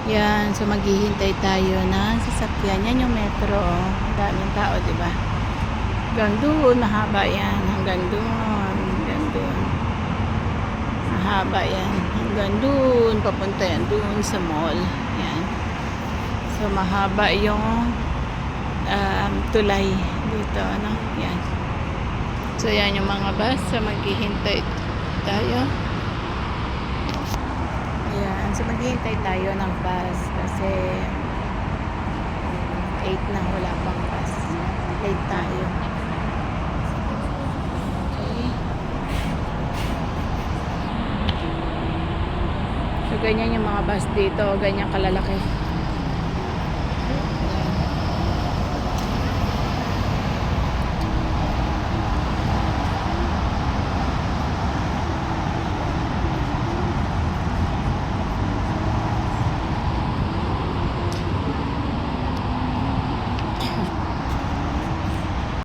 Yan, so maghihintay tayo ng sasakyan. Yan yung metro. Ang daming tao, di ba? Hanggang doon, mahaba yan. Hanggang doon, hanggang doon. Mahaba yan. Hanggang doon, papunta yan doon sa mall. Yan. So mahaba yung tulay dito, ano? Yan. So yan yung mga bus. So maghihintay tayo. Ayan. So maghihintay tayo ng bus kasi 8 na, wala pang bus. Late tayo. Okay. So ganyan yung mga bus dito. Ganyan kalalaki.